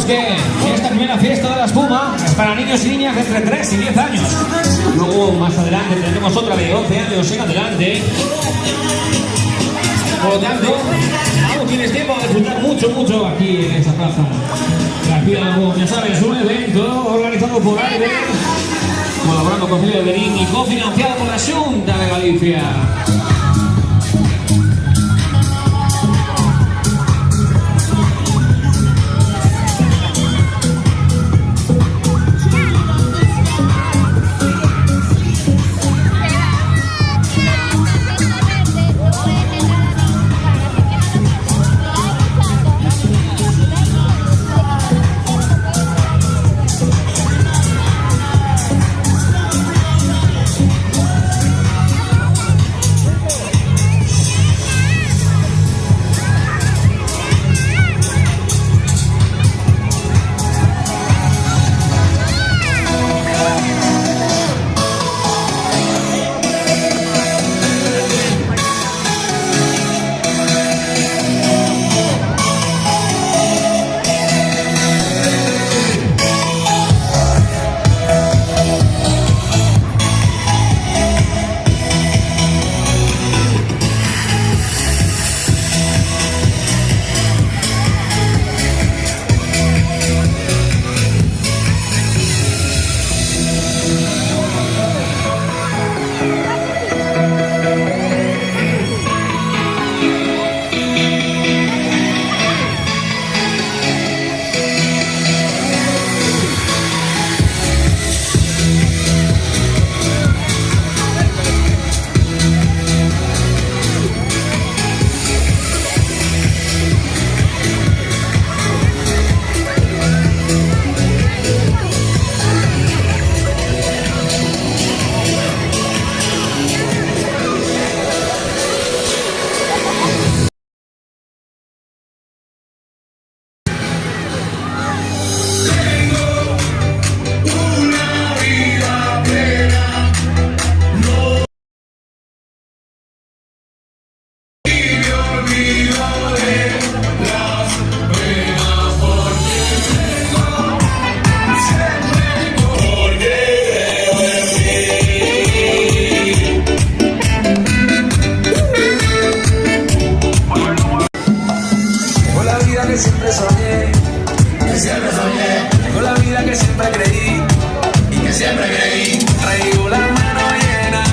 recordamos que esta primera fiesta de la espuma es para niños y niñas de entre 3 y 10 años. Luego, más adelante, tendremos otra de 11 años en adelante. Por lo tanto, aún tienes tiempo de disfrutar mucho aquí en esta plaza. García Lagón, ya sabes, un evento organizado por AIBE, colaborando con Felipe Berín y cofinanciado por la Xunta de Galicia. Traigo la mano llena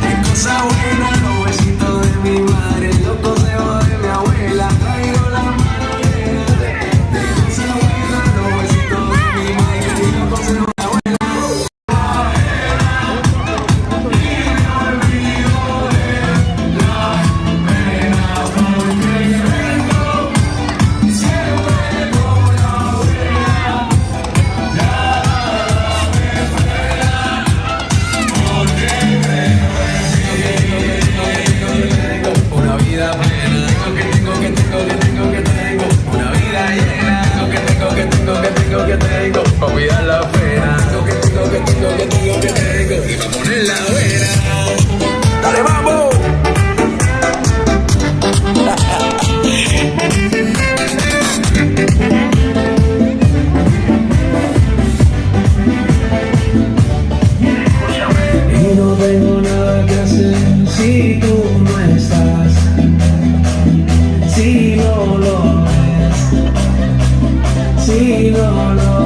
de cosas buenas, los besitos de mi madre, los consejos de mi abuela. Traigo la mano llena de cosas buenas, los besitos de mi madre y los consejos de mi abuela. Y me olvido de las penas porque vengo siempre con la abuela. Una vida plena, tengo una vida llena, tengo pa' cuidar la pena, tengo y pa' poner la buena. ¡Dale, vamos! Y no tengo nada que hacer si tú no estás, si no lo ves, si no lo